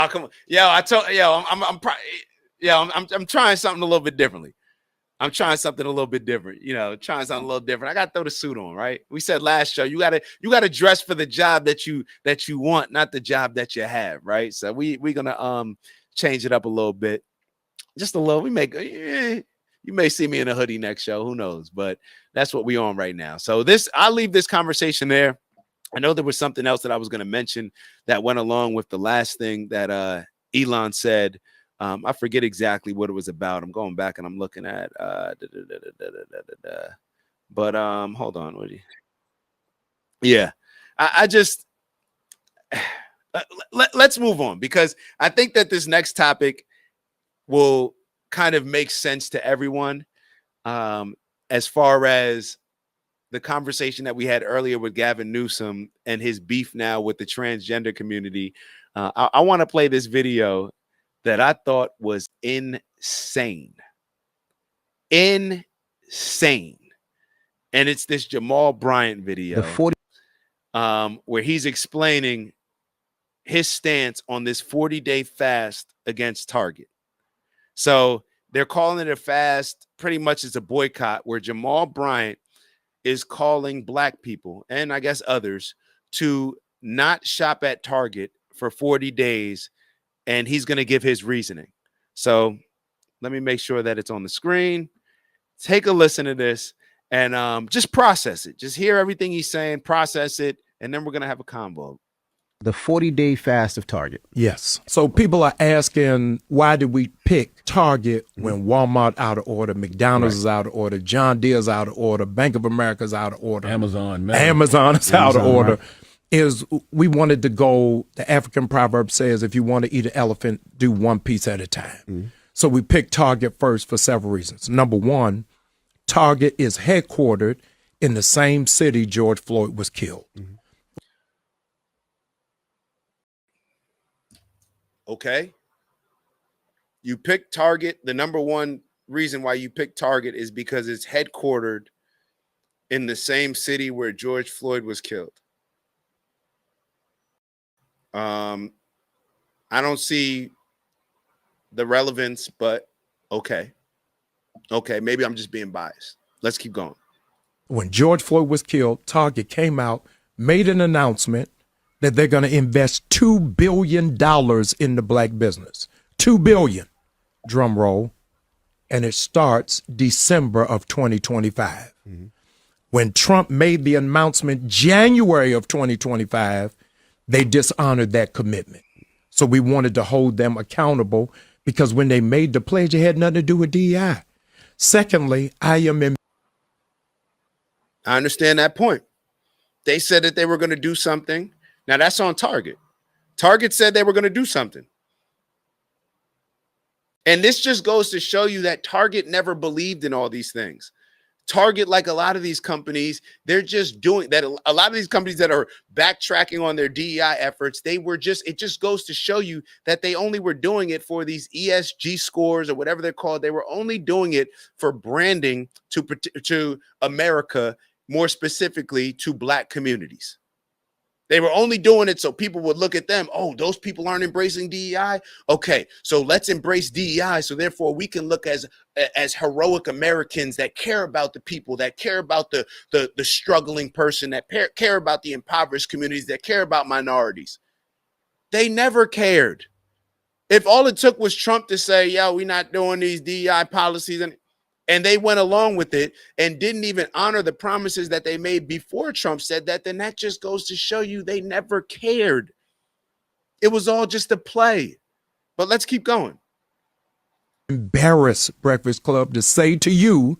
Oh, come on. Yo, I told yo, I'm trying something a little bit differently. I'm trying something a little bit different, trying something a little different. I gotta throw the suit on, right? We said last show, you gotta dress for the job that you want, not the job that you have, right? So we're gonna change it up a little bit. Just a little. You may see me in a hoodie next show, who knows? But that's what we on right now. So I'll leave this conversation there. I know there was something else that I was going to mention that went along with the last thing that Elon said. I forget exactly what it was about. I'm going back and I'm looking at but hold on. Yeah. I just let's move on, because I think that this next topic will kind of make sense to everyone, as far as the conversation that we had earlier with Gavin Newsom and his beef now with the transgender community. I want to play this video that I thought was insane. Insane. And it's this Jamal Bryant video, where he's explaining his stance on this 40-day fast against Target. So they're calling it a fast. Pretty much it's a boycott, where Jamal Bryant is calling Black people, and I guess others, to not shop at Target for 40 days. And he's going to give his reasoning. So let me make sure that it's on the screen. Take a listen to this and just process it. Just hear everything he's saying, process it, and then we're going to have a combo. The 40-day fast of Target. Yes. So people are asking, why did we pick Target when Walmart out of order, McDonald's is out of order, John Deere's out of order, Bank of America's out of order, Amazon is out of order. Right. Is we wanted to go, the African proverb says, if you want to eat an elephant, do one piece at a time. So we picked Target first for several reasons. Number one, Target is headquartered in the same city George Floyd was killed. Okay. You picked Target. The number one reason why you picked Target is because it's headquartered in the same city where George Floyd was killed. I don't see the relevance, but okay. Okay, maybe I'm just being biased. Let's keep going. When George Floyd was killed, Target came out, made an announcement that they're going to invest $2 billion in the Black business. $2 billion, drum roll, and it starts December of 2025. When Trump made the announcement January of 2025, they dishonored that commitment. So we wanted to hold them accountable, because when they made the pledge, it had nothing to do with DEI. Secondly, I understand that point. They said that they were going to do something. Now that's on Target. Target said they were going to do something. And this just goes to show you that Target never believed in all these things. Target, like a lot of these companies, they're just doing that. A lot of these companies that are backtracking on their DEI efforts, it just goes to show you that they only were doing it for these ESG scores or whatever they're called. They were only doing it for branding to America, more specifically to Black communities. They were only doing it so people would look at them. Oh, those people aren't embracing DEI. Okay, so let's embrace DEI. So therefore, we can look as heroic Americans that care about the people, that care about the struggling person, that care about the impoverished communities, that care about minorities. They never cared. If all it took was Trump to say, "Yeah, we're not doing these DEI policies," and they went along with it and didn't even honor the promises that they made before Trump said that, then that just goes to show you they never cared. It was all just a play. But let's keep going. Embarrass Breakfast Club to say to you,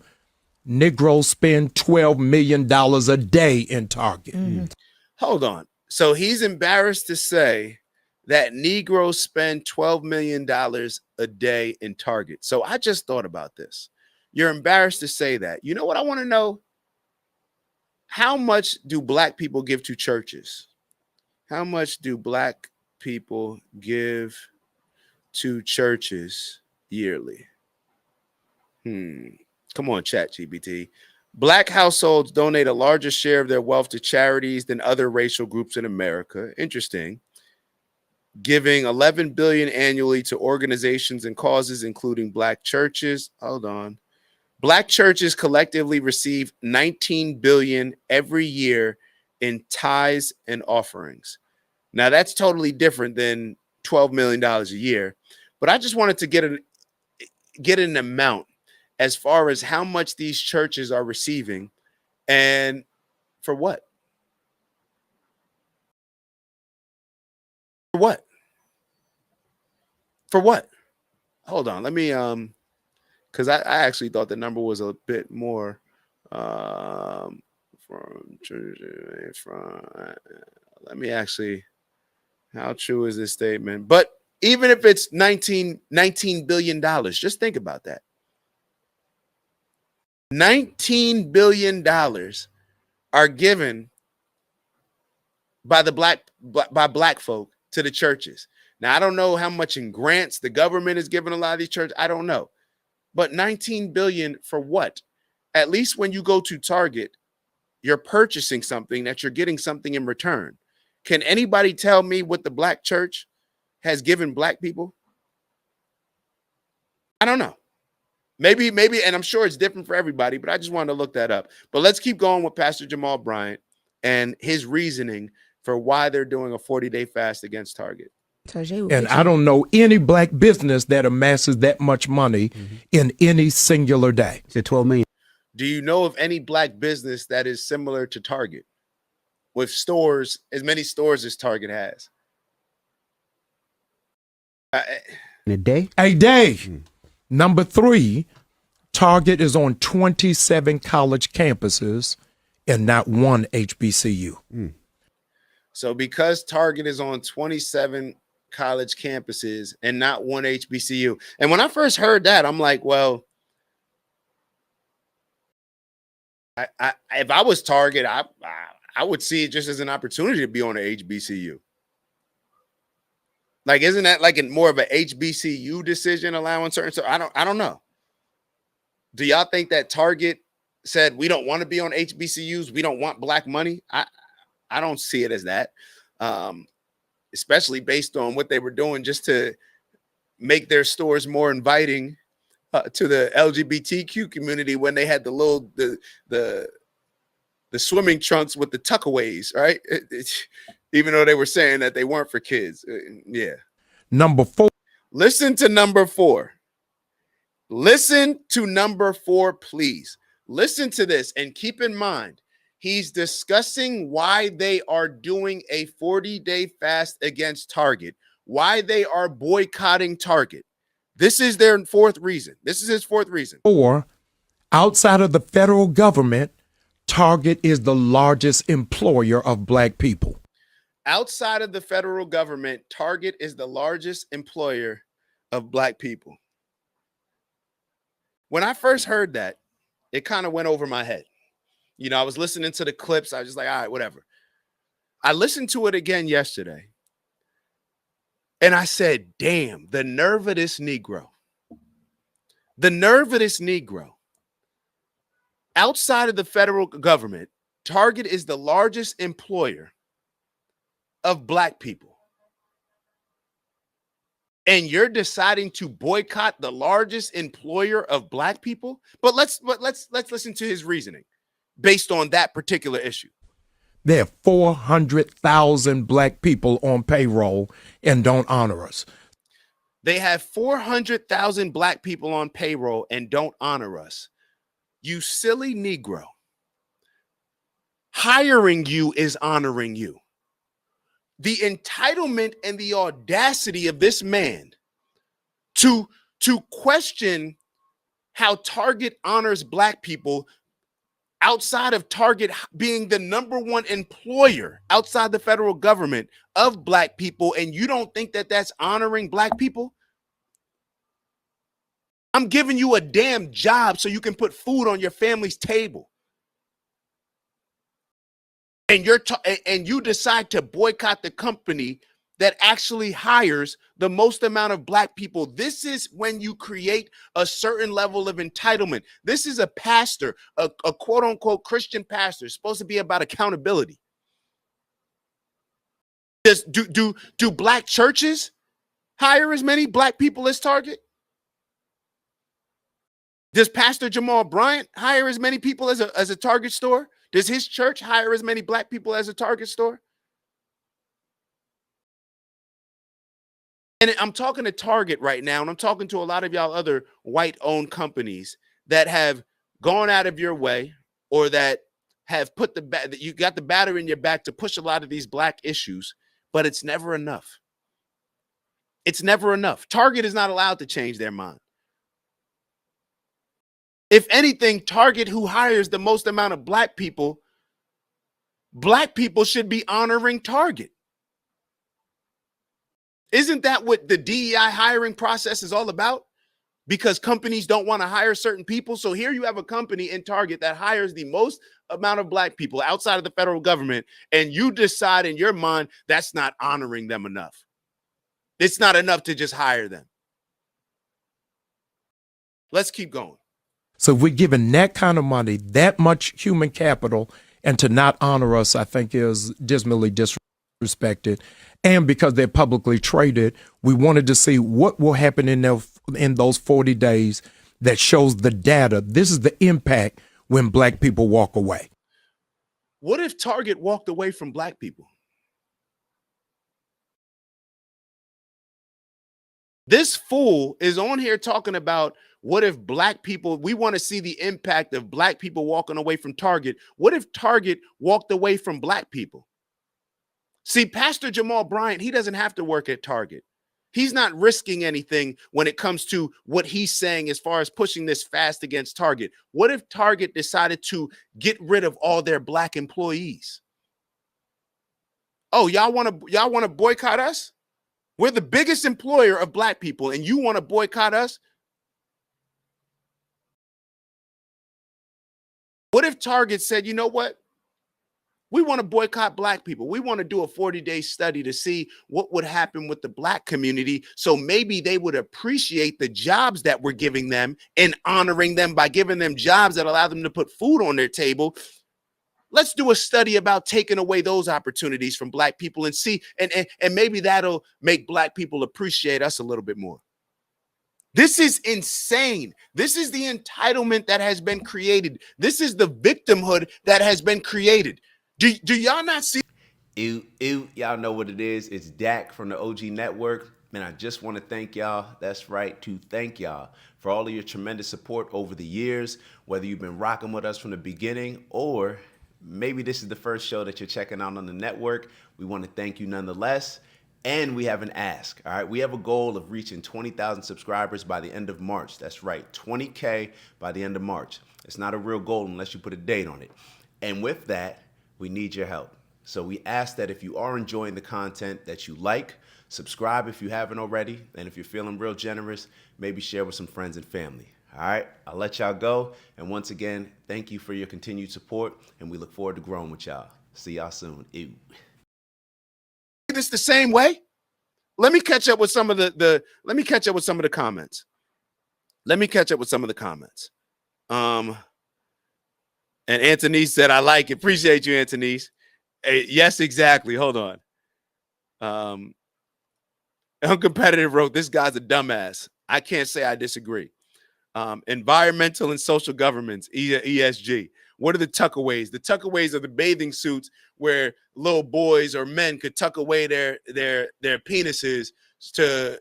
Negroes spend $12 million a day in Target. Hold on. So he's embarrassed to say that Negroes spend $12 million a day in Target. So I just thought about this. You're embarrassed to say that. You know what I want to know? How much do Black people give to churches? How much do Black people give to churches yearly? Come on, ChatGPT. Black households donate a larger share of their wealth to charities than other racial groups in America. Interesting. giving 11 billion annually to organizations and causes, including Black churches. Hold on. Black churches collectively receive 19 billion every year in tithes and offerings. Now that's totally different than $12 million a year, but I just wanted to get an amount as far as how much these churches are receiving and for what? For what? For what? Hold on. Let me because I actually thought the number was a bit more from let me actually, how true is this statement? But even if it's $19 billion, just think about that. $19 billion are given by the black folk to the churches. Now, I don't know how much in grants the government is giving a lot of these churches. I don't know. But 19 billion for what? At least when you go to Target, you're purchasing something that you're getting something in return. Can anybody tell me what the black church has given black people? I don't know. Maybe, and I'm sure it's different for everybody, but I just wanted to look that up. But let's keep going with Pastor Jamal Bryant and his reasoning for why they're doing a 40-day fast against Target. And I don't know any black business that amasses that much money in any singular day. It's at 12 million. Do you know of any black business that is similar to Target with stores, as many stores as Target has? In a day? A day. Number 3, Target is on 27 college campuses and not one HBCU. So because Target is on 27 college campuses and not one HBCU. And when I first heard that, I'm like, well, if I was Target, I would see it just as an opportunity to be on an HBCU. Like, isn't that like more of a HBCU decision allowing certain? So I don't know. Do y'all think that Target said we don't want to be on HBCUs? We don't want black money? I don't see it as that. Especially based on what they were doing just to make their stores more inviting to the LGBTQ community when they had the swimming trunks with the tuckaways, right? Even though they were saying that they weren't for kids. Yeah. Number 4. Listen to number 4. Listen to number 4, please. Listen to this and keep in mind, he's discussing why they are doing a 40-day fast against Target, why they are boycotting Target. This is their 4th reason. This is his 4th reason. 4, outside of the federal government, Target is the largest employer of black people. Outside of the federal government, Target is the largest employer of black people. When I first heard that, it kind of went over my head. You know, I was listening to the clips. I was just like, all right, whatever. I listened to it again yesterday. And I said, damn, the nerve of this Negro. The nerve of this Negro. Outside of the federal government, Target is the largest employer of black people. And you're deciding to boycott the largest employer of black people? But let's listen to his reasoning based on that particular issue. There are 400,000 black people on payroll and don't honor us. They have 400,000 black people on payroll and don't honor us. You silly Negro. Hiring you is honoring you. The entitlement and the audacity of this man to question how Target honors black people outside of Target being the #1 employer outside the federal government of black people, and you don't think that that's honoring black people? I'm giving you a damn job so you can put food on your family's table. And you decide to boycott the company that actually hires the most amount of black people. This is when you create a certain level of entitlement. This is a pastor, a quote unquote Christian pastor, supposed to be about accountability. Do black churches hire as many black people as Target? Does Pastor Jamal Bryant hire as many people as a Target store? Does his church hire as many black people as a Target store? And I'm talking to Target right now, and I'm talking to a lot of y'all other white-owned companies that have gone out of your way, or that have put that you got the batter in your back to push a lot of these black issues, but it's never enough. It's never enough. Target is not allowed to change their mind. If anything, Target, who hires the most amount of black people should be honoring Target. Isn't that what the DEI hiring process is all about? Because companies don't want to hire certain people. So here you have a company in Target that hires the most amount of black people outside of the federal government, and you decide in your mind that's not honoring them enough. It's not enough to just hire them. Let's keep going. So if we're giving that kind of money, that much human capital, and to not honor us, I think is dismally disrespected. And because they're publicly traded, we wanted to see what will happen in those 40 days that shows the data. This is the impact when black people walk away. What if Target walked away from black people? This fool is on here talking about what if black people, we want to see the impact of black people walking away from Target. What if Target walked away from black people? See, Pastor Jamal Bryant, he doesn't have to work at Target. He's not risking anything when it comes to what he's saying as far as pushing this fast against Target. What if Target decided to get rid of all their black employees? Oh, y'all want to boycott us? We're the biggest employer of black people, and you want to boycott us? What if Target said, you know what? We want to boycott black people. We want to do a 40-day study to see what would happen with the black community. So maybe they would appreciate the jobs that we're giving them and honoring them by giving them jobs that allow them to put food on their table. Let's do a study about taking away those opportunities from black people and see, and maybe that'll make black people appreciate us a little bit more. This is insane. This is the entitlement that has been created. This is the victimhood that has been created. Do y'all not see? Y'all know what it is. It's Dak from the OG Network. Man, I just want to thank y'all. That's right, to thank y'all for all of your tremendous support over the years, whether you've been rocking with us from the beginning or maybe this is the first show that you're checking out on the network. We want to thank you nonetheless. And we have an ask, all right? We have a goal of reaching 20,000 subscribers by the end of March. That's right, 20K by the end of March. It's not a real goal unless you put a date on it. And with that, we need your help. So we ask that if you are enjoying the content that you like, subscribe if you haven't already. And if you're feeling real generous, maybe share with some friends and family. All right, I'll let y'all go. And once again, thank you for your continued support. And we look forward to growing with y'all. See y'all soon. Ew. This the same way. Let me catch up with some of the comments. And Anthony said, I like it. Appreciate you, Anthony. Hey, yes, exactly. Hold on. Uncompetitive wrote, this guy's a dumbass. I can't say I disagree. Environmental and social governments, ESG. What are the tuckaways? The tuckaways are the bathing suits where little boys or men could tuck away their penises to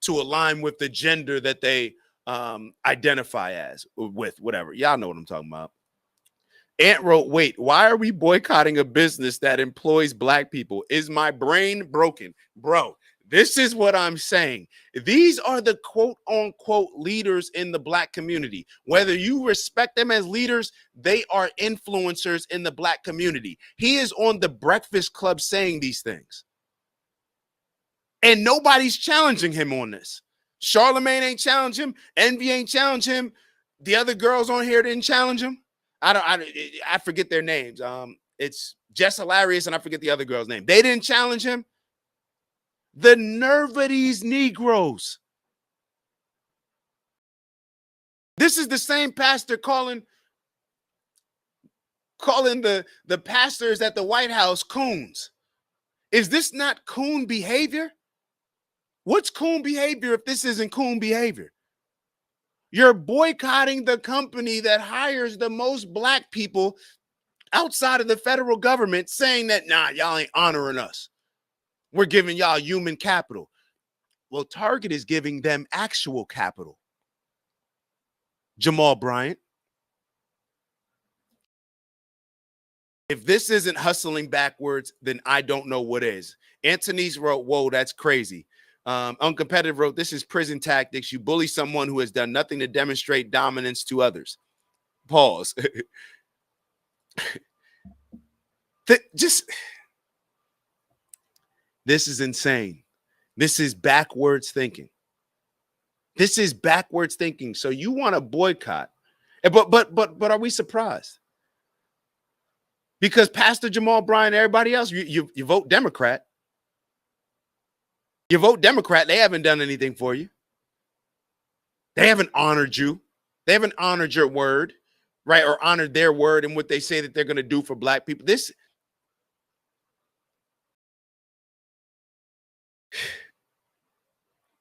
align with the gender that they identify as, with, whatever. Y'all know what I'm talking about. Ant wrote, wait, why are we boycotting a business that employs black people? Is my brain broken? Bro, this is what I'm saying. These are the quote unquote leaders in the black community. Whether you respect them as leaders, they are influencers in the black community. He is on the Breakfast Club saying these things. And nobody's challenging him on this. Charlemagne ain't challenge him. Envy ain't challenge him. The other girls on here didn't challenge him. I forget their names. It's Jess Hilarious and I forget the other girl's name. They didn't challenge him. The nerve of these Negroes. This is the same pastor calling the pastors at the White House coons. Is this not coon behavior? What's coon behavior if this isn't coon behavior? You're boycotting the company that hires the most black people outside of the federal government, saying that, nah, y'all ain't honoring us. We're giving y'all human capital. Well, Target is giving them actual capital. Jamal Bryant. If this isn't hustling backwards, then I don't know what is. Anthony's wrote, whoa, that's crazy. Uncompetitive wrote, this is prison tactics. You bully someone who has done nothing to demonstrate dominance to others. Pause. This is insane. This is backwards thinking. This is backwards thinking. So you want to boycott, but are we surprised? Because Pastor Jamal Bryant, everybody else, you vote Democrat. You vote Democrat, they haven't done anything for you. They haven't honored you. They haven't honored your word, right? Or honored their word and what they say that they're going to do for black people. This,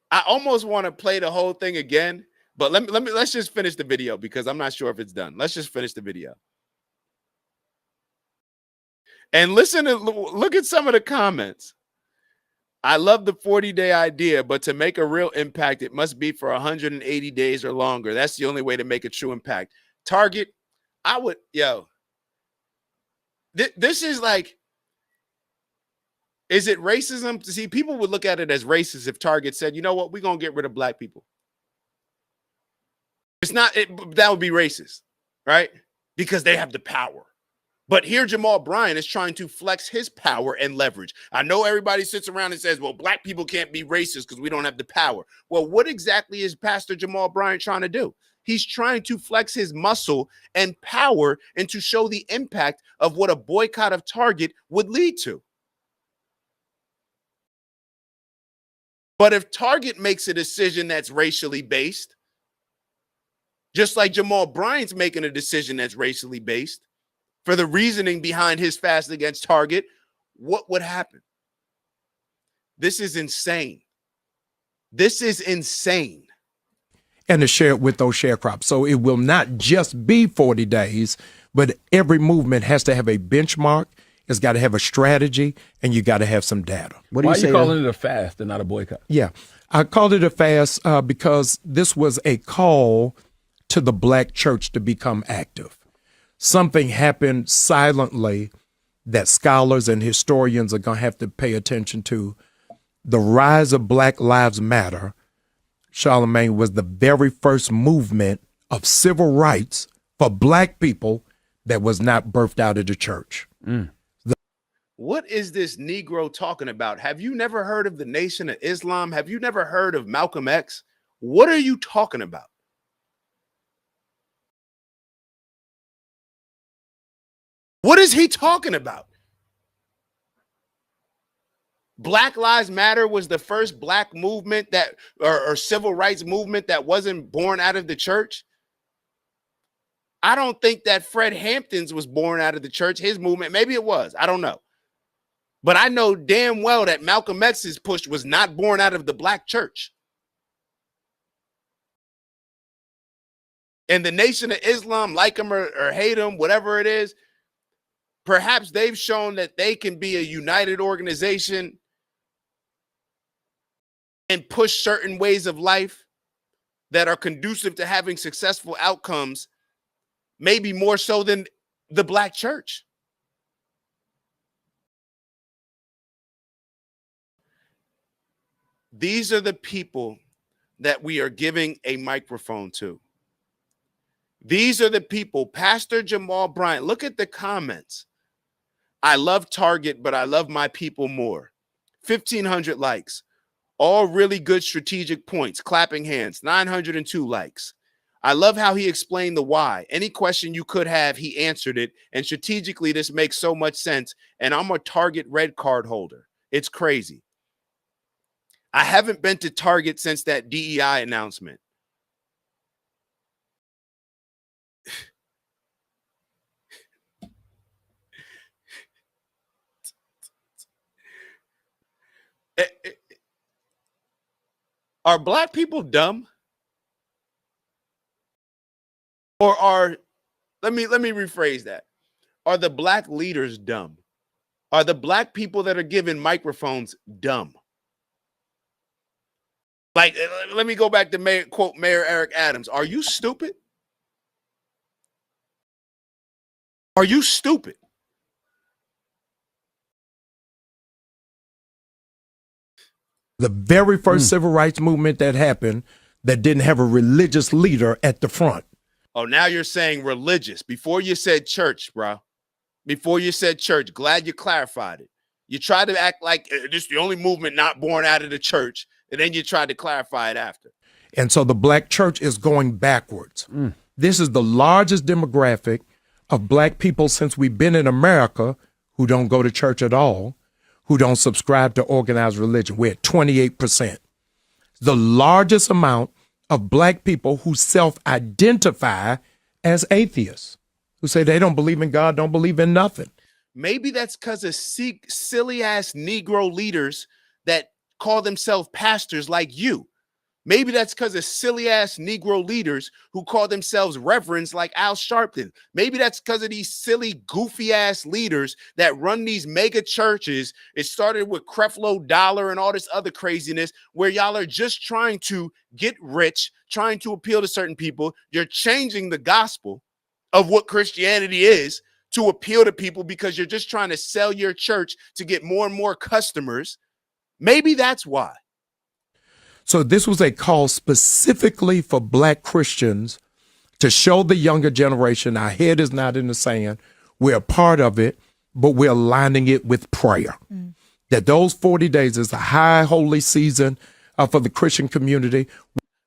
I almost want to play the whole thing again, but let's just finish the video because I'm not sure if it's done. Let's just finish the video. And listen to look at some of the comments. I love the 40-day idea, but to make a real impact, it must be for 180 days or longer. That's the only way to make a true impact. Target, I would, this is like, is it racism? See, people would look at it as racist if Target said, you know what, we're going to get rid of black people. It's not, that would be racist, right? Because they have the power. But here, Jamal Bryant is trying to flex his power and leverage. I know everybody sits around and says, well, black people can't be racist because we don't have the power. Well, what exactly is Pastor Jamal Bryant trying to do? He's trying to flex his muscle and power and to show the impact of what a boycott of Target would lead to. But if Target makes a decision that's racially based, just like Jamal Bryant's making a decision that's racially based, for the reasoning behind his fast against Target, what would happen? This is insane. This is insane. And to share it with those sharecrops. So it will not just be 40 days, but every movement has to have a benchmark. It's got to have a strategy, and you got to have some data. What do Why you are say? you calling it a fast and not a boycott? Yeah, I called it a fast because this was a call to the black church to become active. Something happened silently that scholars and historians are going to have to pay attention to. The rise of Black Lives Matter, Charlemagne, was the very first movement of civil rights for black people that was not birthed out of the church. What is this Negro talking about? Have you never heard of the Nation of Islam? Have you never heard of Malcolm X? What are you talking about? What is he talking about? Black Lives Matter was the first black movement that, or civil rights movement that wasn't born out of the church. I don't think that Fred Hampton's was born out of the church. His movement, maybe it was, I don't know. But I know damn well that Malcolm X's push was not born out of the black church. And the Nation of Islam, like them or hate them, whatever it is, perhaps they've shown that they can be a united organization and push certain ways of life that are conducive to having successful outcomes, maybe more so than the black church. These are the people that we are giving a microphone to. These are the people, Pastor Jamal Bryant. Look at the comments. I love Target, but I love my people more. 1,500 likes. All really good strategic points. Clapping hands. 902 likes. I love how he explained the why. Any question you could have, he answered it. And strategically, this makes so much sense. And I'm a Target red card holder. It's crazy. I haven't been to Target since that DEI announcement. Are black people dumb? Or let me rephrase that. Are the black leaders dumb? Are the black people that are given microphones dumb? Like, let me go back to quote Mayor Eric Adams. Are you stupid? Are you stupid? The very first civil rights movement that happened that didn't have a religious leader at the front. Oh, now you're saying religious. Before you said church, bro. Before you said church. Glad you clarified it. You tried to act like this is the only movement not born out of the church, and then you tried to clarify it after. And so the black church is going backwards. This is the largest demographic of black people since we've been in America who don't go to church at all, who don't subscribe to organized religion. We're at 28%. The largest amount of black people who self-identify as atheists, who say they don't believe in God, don't believe in nothing. Maybe that's because of silly-ass Negro leaders that call themselves pastors like you. Maybe that's because of silly-ass Negro leaders who call themselves reverends like Al Sharpton. Maybe that's because of these silly, goofy-ass leaders that run these mega churches. It started with Creflo Dollar and all this other craziness where y'all are just trying to get rich, trying to appeal to certain people. You're changing the gospel of what Christianity is to appeal to people because you're just trying to sell your church to get more and more customers. Maybe that's why. So this was a call specifically for black Christians to show the younger generation our head is not in the sand. We're a part of it, but we're aligning it with prayer. That those 40 days is a high holy season for the Christian community.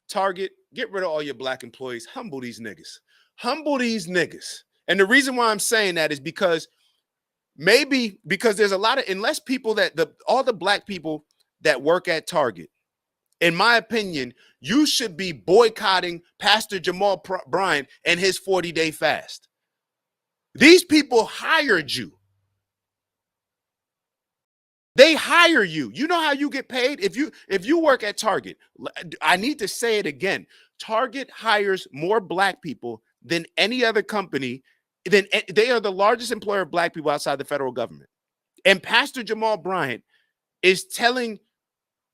Target, get rid of all your black employees. Humble these niggas. Humble these niggas. And the reason why I'm saying that is because there's a lot of, unless people all the black people that work at Target, in my opinion, you should be boycotting Pastor Jamal Bryant and his 40-day fast. These people hired you. They hire you. You know how you get paid? If you work at Target, I need to say it again. Target hires more black people than any other company. They are the largest employer of black people outside the federal government. And Pastor Jamal Bryant is telling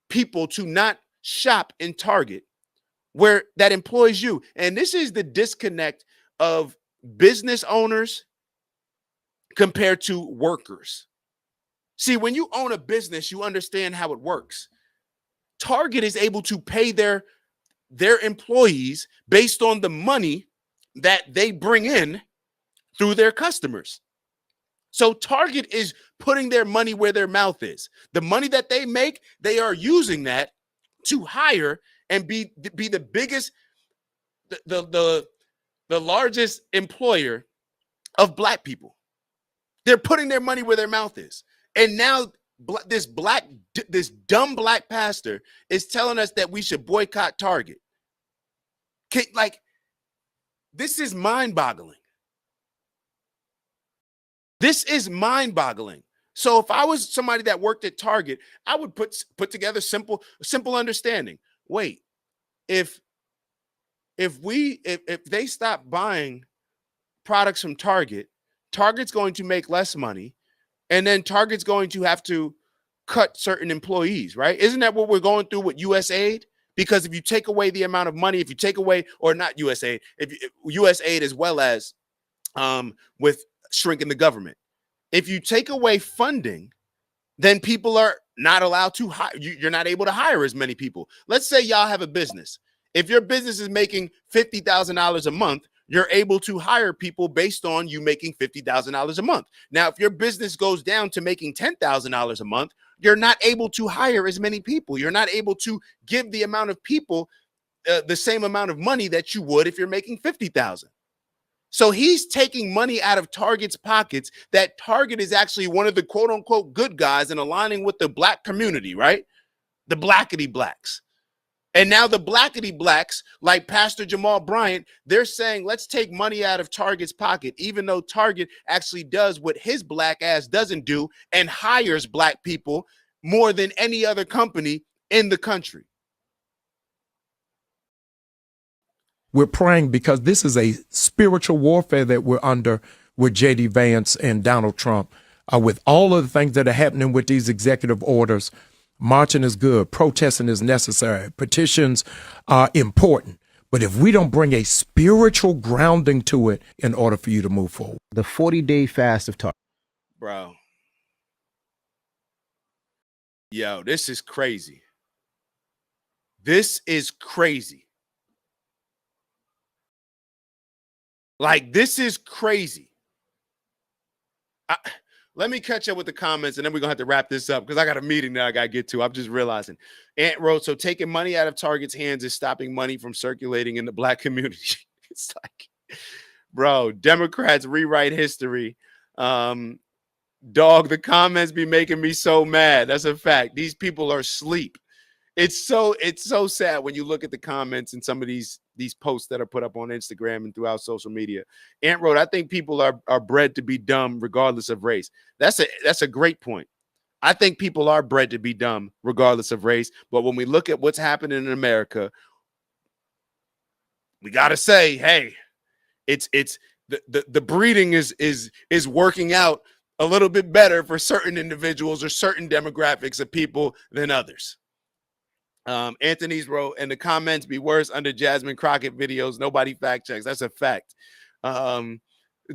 people to not shop in Target where that employs you. And this is the disconnect of business owners compared to workers. See, when you own a business, you understand how it works. Target is able to pay their employees based on the money that they bring in through their customers. So Target is putting their money where their mouth is. The money that they make, they are using that to hire and be the biggest, the largest employer of black people. They're putting their money where their mouth is. And now this dumb black pastor is telling us that we should boycott Target. This is mind-boggling. This is mind-boggling. So if I was somebody that worked at Target, I would put together simple understanding. Wait, if they stop buying products from Target, Target's going to make less money, and then Target's going to have to cut certain employees, right? Isn't that what we're going through with USAID? Because if you take away the amount of money, if you take away, or not USAID, if USAID as well as with shrinking the government, if you take away funding, then people are not allowed to hire. You're not able to hire as many people. Let's say y'all have a business. If your business is making $50,000 a month, you're able to hire people based on you making $50,000 a month. Now, if your business goes down to making $10,000 a month, you're not able to hire as many people. You're not able to give the amount of people the same amount of money that you would if you're making $50,000. So he's taking money out of Target's pockets. That Target is actually one of the quote unquote good guys and aligning with the black community, right? The blackity blacks. And now the blackity blacks, like Pastor Jamal Bryant, they're saying, let's take money out of Target's pocket, even though Target actually does what his black ass doesn't do and hires black people more than any other company in the country. We're praying because this is a spiritual warfare that we're under with J.D. Vance and Donald Trump. With all of the things that are happening with these executive orders, marching is good, protesting is necessary, petitions are important. But if we don't bring a spiritual grounding to it in order for you to move forward. The 40-day fast of Target. Bro. Yo, this is crazy. This is crazy. Like, this is crazy. Let me catch up with the comments, and then we're going to have to wrap this up because I got a meeting that I got to get to. I'm just realizing. Ant wrote, so taking money out of Target's hands is stopping money from circulating in the black community. It's like, bro, Democrats rewrite history. Dog, the comments be making me so mad. That's a fact. These people are asleep. It's so sad when you look at the comments and some of these posts that are put up on Instagram and throughout social media. Ant wrote, I think people are bred to be dumb regardless of race. That's a great point. I think people are bred to be dumb regardless of race. But when we look at what's happening in America, we got to say, hey, it's the breeding is working out a little bit better for certain individuals or certain demographics of people than others. Anthony's wrote, and the comments be worse under Jasmine Crockett videos. Nobody fact checks. That's a fact.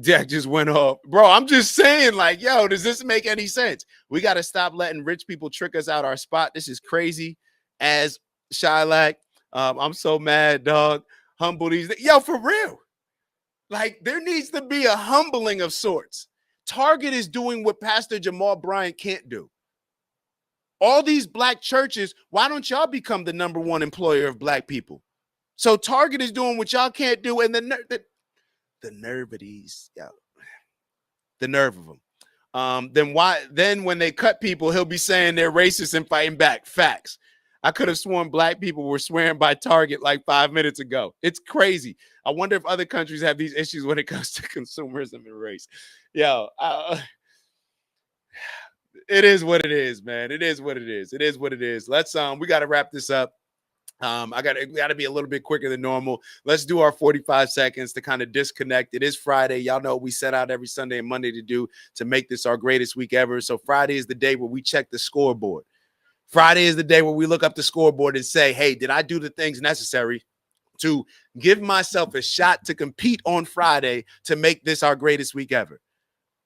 Jack just went off. Bro, I'm just saying, like, yo, does this make any sense? We got to stop letting rich people trick us out our spot. This is crazy. As Shylack, I'm so mad, dog. Humble these. Yo, for real. Like, there needs to be a humbling of sorts. Target is doing what Pastor Jamal Bryant can't do. All these black churches, why don't y'all become the #1 employer of black people? So Target is doing what y'all can't do, and the nerve of these, yo, the nerve of them. Then when they cut people, he'll be saying they're racist and fighting back. Facts. I could have sworn black people were swearing by Target like 5 minutes ago. It's crazy. I wonder if other countries have these issues when it comes to consumerism and race. Yo, it is what it is, man. It is what it is. It is what it is. Let's we got to wrap this up. We got to be a little bit quicker than normal. Let's do our 45 seconds to kind of disconnect. It is Friday. Y'all know what we set out every Sunday and Monday to do to make this our greatest week ever. So Friday is the day where we check the scoreboard. Friday is the day where we look up the scoreboard and say, hey, did I do the things necessary to give myself a shot to compete on Friday to make this our greatest week ever?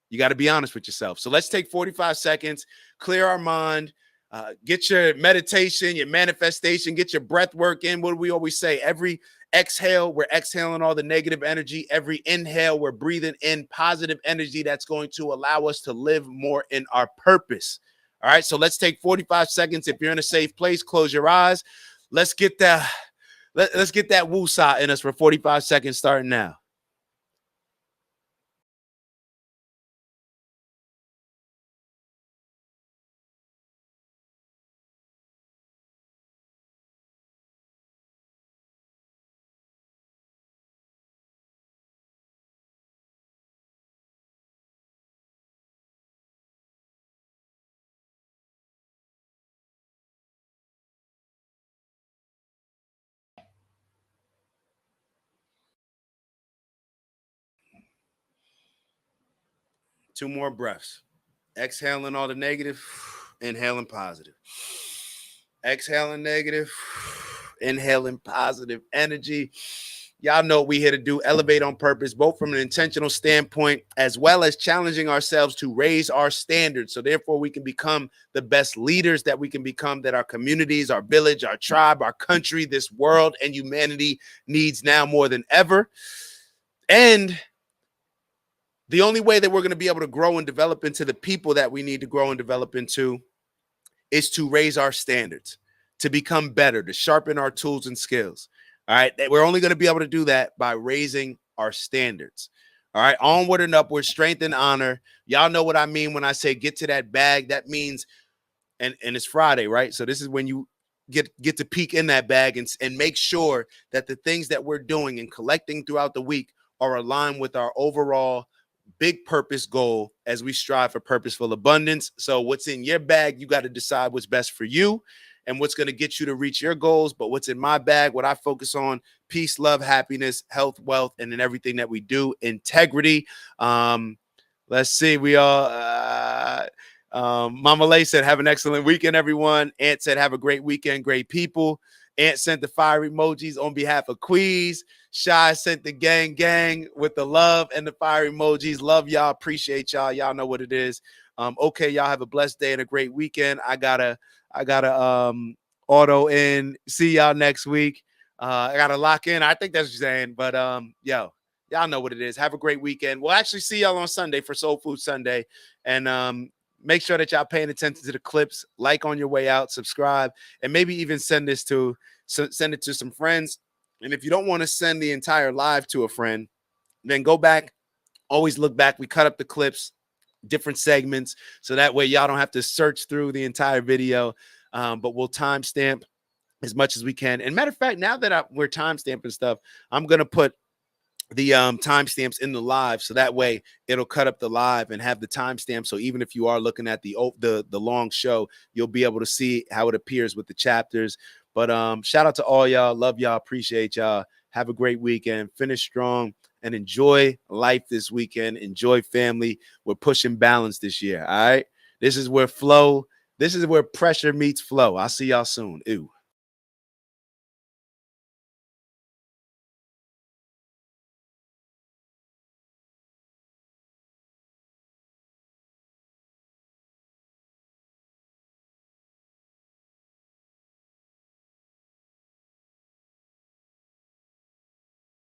You got to be honest with yourself. So let's take 45 seconds, clear our mind, get your meditation, your manifestation, get your breath work in. What do we always say? Every exhale, we're exhaling all the negative energy. Every inhale, we're breathing in positive energy that's going to allow us to live more in our purpose. All right, so let's take 45 seconds. If you're in a safe place, close your eyes. Let's get that woosah in us for 45 seconds starting now. Two more breaths. Exhaling all the negative, inhaling positive. Exhaling negative, inhaling positive energy. Y'all know what we here to do, elevate on purpose, both from an intentional standpoint as well as challenging ourselves to raise our standards. So therefore we can become the best leaders that we can become, that our communities, our village, our tribe, our country, this world and humanity needs now more than ever. And the only way that we're going to be able to grow and develop into the people that we need to grow and develop into is to raise our standards, to become better, to sharpen our tools and skills. All right. We're only going to be able to do that by raising our standards. All right. Onward and upward, strength and honor. Y'all know what I mean when I say get to that bag. That means, and it's Friday, right? So this is when you get to peek in that bag and make sure that the things that we're doing and collecting throughout the week are aligned with our overall big purpose goal as we strive for purposeful abundance. So what's in your bag, you got to decide what's best for you and what's going to get you to reach your goals. But what's in my bag, what I focus on: peace, love, happiness, health, wealth, and in everything that we do, integrity. Let's see. We all, Mama Lay said, have an excellent weekend, everyone. Ant said, have a great weekend, great people. Ant sent the fire emojis on behalf of Queez. Shy sent the gang with the love and the fire emojis. Love y'all. Appreciate y'all. Y'all know what it is. Okay, y'all have a blessed day and a great weekend. I gotta auto in. See y'all next week. I gotta lock in. I think that's what you're saying. But yo, y'all know what it is. Have a great weekend. We'll actually see y'all on Sunday for Soul Food Sunday. And make sure that y'all paying attention to the clips. Like on your way out, subscribe, and maybe even send it to some friends. And if you don't want to send the entire live to a friend, then go back. Always look back. We cut up the clips, different segments, so that way y'all don't have to search through the entire video. But we'll timestamp as much as we can. And matter of fact, now that we're timestamping stuff, I'm gonna put the timestamps in the live, so that way it'll cut up the live and have the timestamp. So even if you are looking at the long show, you'll be able to see how it appears with the chapters. But shout out to all y'all. Love y'all. Appreciate y'all. Have a great weekend. Finish strong and enjoy life this weekend. Enjoy family. We're pushing balance this year. All right. This is where pressure meets flow. I'll see y'all soon. Ew.